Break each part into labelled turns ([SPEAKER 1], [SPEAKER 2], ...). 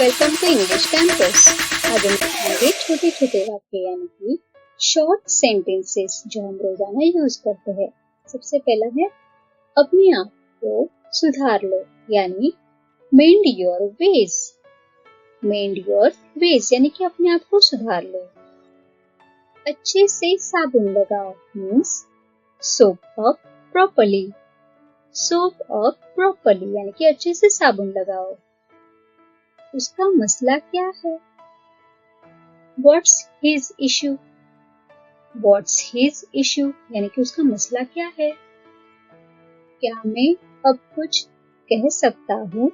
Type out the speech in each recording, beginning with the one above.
[SPEAKER 1] Welcome to English campus. आज हम पढ़ेंगे छोटे छोटे वाक्य यानी कि शॉर्ट सेंटेंसेस जो हम रोजाना यूज करते हैं। सबसे पहला है अपने आप को सुधार लो यानी मेंड your ways. Mend your ways यानी कि अपने आप को सुधार लो। अच्छे से साबुन लगाओ means soap up properly. Soap up properly यानी कि अच्छे से साबुन लगाओ। उसका मसला क्या है? What's his issue? What's his issue? यानी कि उसका मसला क्या है? क्या मैं अब कुछ कह सकता हूँ?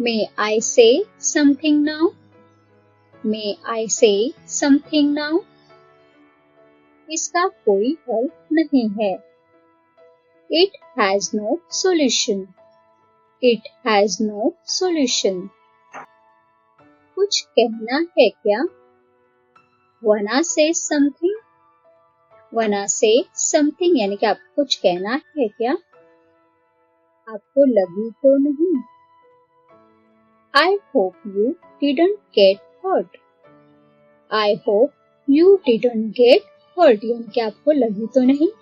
[SPEAKER 1] May I say something now? May I say something now? इसका कोई हल नहीं है। It has no solution. It has no solution. कुछ कहना है क्या? Wanna say something? Wanna say something यानी कि आपको कुछ कहना है क्या? आपको लगी तो नहीं? I hope you didn't get hurt. I hope you didn't get hurt यानी कि आपको लगी तो नहीं?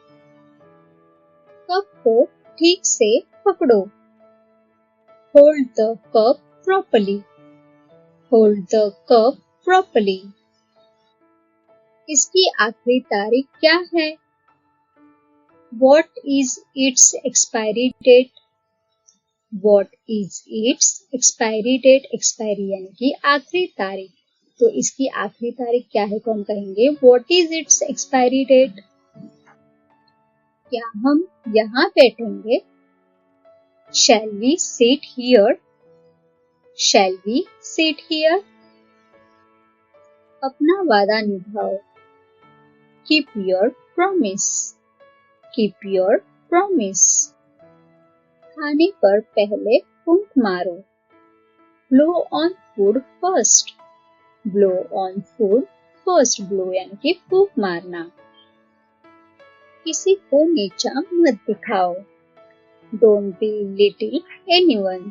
[SPEAKER 1] कप को ठीक से पकड़ो। Hold the cup properly. Hold the cup properly. इसकी आखिरी तारीख क्या है? What is its expiry date? What is its expiry date? Expiry यानी कि आखिरी तारीख। तो इसकी आखिरी तारीख क्या है तो हम कहेंगे What is its expiry date? क्या हम यहाँ बैठेंगे? Shall we sit here? Shall we sit here? अपना वादा निभाओ। Keep your promise. Keep your promise. खाने पर पहले फूंक मारो। Blow on food first. Blow on food first. Blow यानी कि फूंक मारना। किसी को नीचा मत दिखाओ। Don't belittle anyone.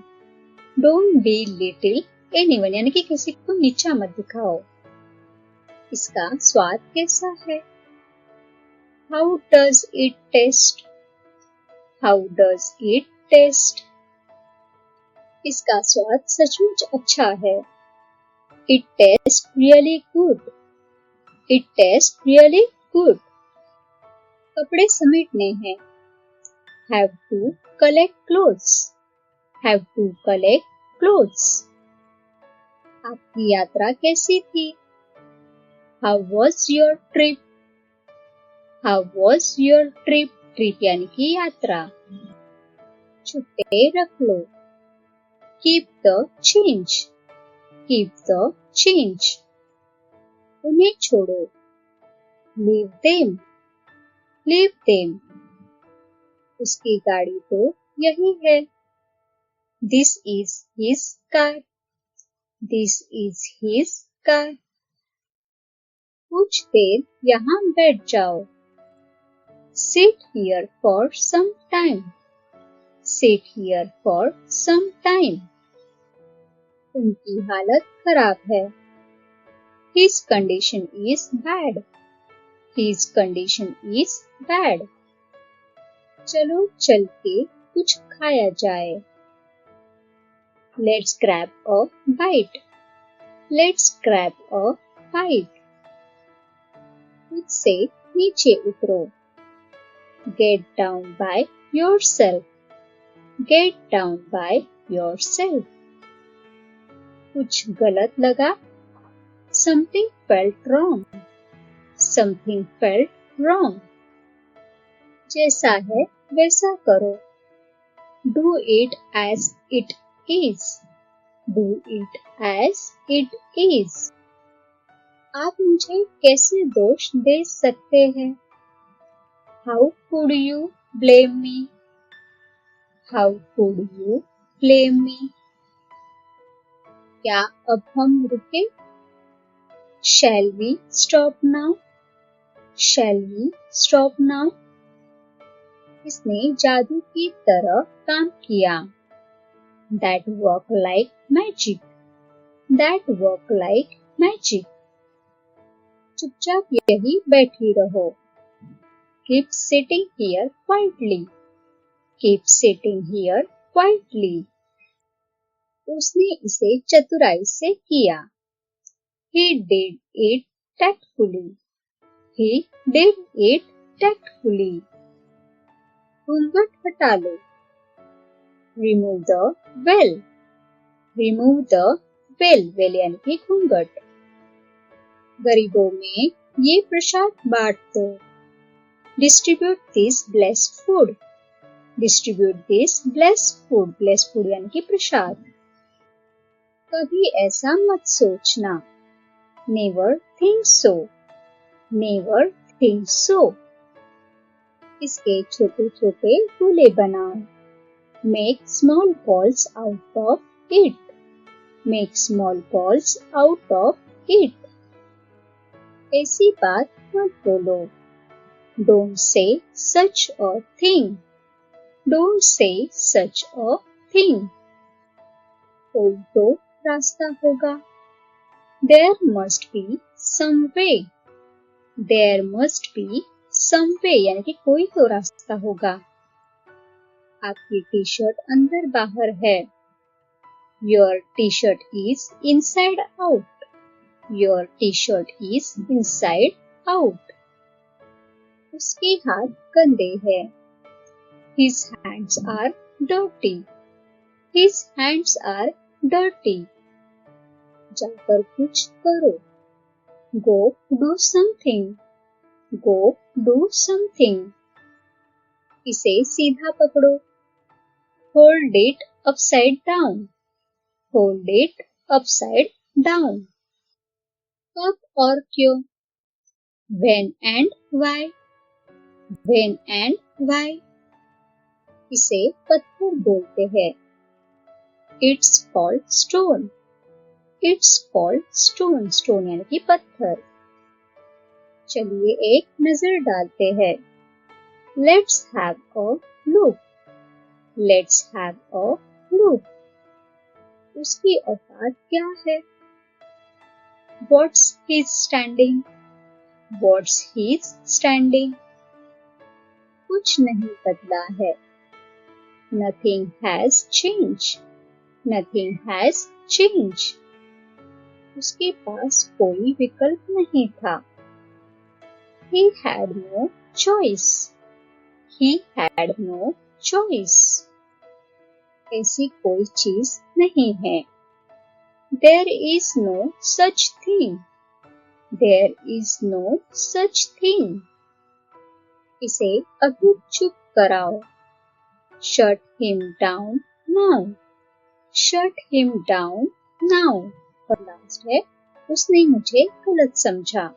[SPEAKER 1] Don't belittle anyone यानी कि किसी को नीचा मत दिखाओ। इसका स्वाद कैसा है? How does it taste? How does it taste? इसका स्वाद सचमुच अच्छा है। It tastes really good. It tastes really good. कपड़े समेटने हैं। Have to collect clothes. Have to collect clothes. आपकी यात्रा कैसी थी? How was your trip? How was your trip? Trip यानी कि यात्रा। छुट्टे रख लो। Keep the change. Keep the change. उन्हें छोड़ो। Leave them. Leave them. उसकी गाड़ी तो यही है। This is his car. This is his car. कुछ देर यहाँ बैठ जाओ। Sit here for some time. Sit here for some time. उनकी हालत खराब है। His condition is bad. His condition is bad. चलो चल के कुछ खाया जाए। Let's grab a bite. Let's grab a bite. खुद से नीचे उतरो। Get down by yourself. Get down by yourself. कुछ गलत लगा। Something felt wrong. Something felt wrong. जैसा है वैसा करो। Do it as it is. Do it as it is. आप मुझे कैसे दोष दे सकते हैं? How could you blame me? How could you blame me? क्या अब हम रुके? Shall we stop now? Shall we stop now? इसने जादू की तरह काम किया। that work like magic, that work like magic. चुपचाप यही बैठी रहो. Keep sitting here quietly. Keep sitting here quietly. उसने इसे चतुराई से किया. He did it tactfully. He did it tactfully. घूंघट हटा लो. Remove the veil. Remove the veil. veil यानी कि घूंघट. गरीबों में ये प्रसाद बांट दो. Distribute this blessed food. Distribute this blessed food. Blessed food यानी कि प्रसाद. कभी ऐसा मत सोचना. Never think so. Never think so. इसके छोटे छोटे गोले बनाओ. Make small balls out of it. Make small balls out of it. ऐसी बात मत बोलो. Don't say such a thing. Don't say such a thing. कोई तो रास्ता होगा. There must be some way. There must be some way यानी कि कोई तो रास्ता होगा. आपकी टी शर्ट अंदर बाहर है. Your t-shirt is inside out. Your t-shirt is inside out. उसके हाथ गंदे हैं. His hands are dirty. His hands are dirty. जाकर कुछ करो. Go do something. Go do something. इसे सीधा पकड़ो. Hold it upside down. Hold it upside down. कब और क्यों? When and why. When and why. इसे पत्थर बोलते हैं. It's called stone. It's called stone. Stone यानी कि पत्थर. चलिए एक नजर डालते हैं. Let's have a look. Let's have a look. उसकी औकात क्या है? What's his standing? What's his standing? कुछ नहीं बदला है. Nothing has changed. Nothing has changed. उसके पास कोई विकल्प नहीं था. He had no choice. He had no choice. ऐसी कोई चीज नहीं है. There is no such thing. There is no such thing. इसे अभी चुप कराओ. Shut him down now. Shut him down now. और लास्ट है, उसने मुझे गलत समझा.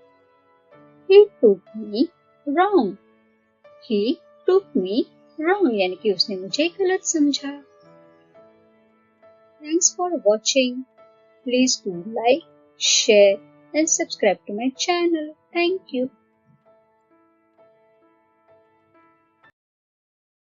[SPEAKER 1] He took me wrong. He took me wrong यानी कि उसने मुझे गलत समझा. Thanks for watching. Please do like, share and subscribe to my channel. Thank you.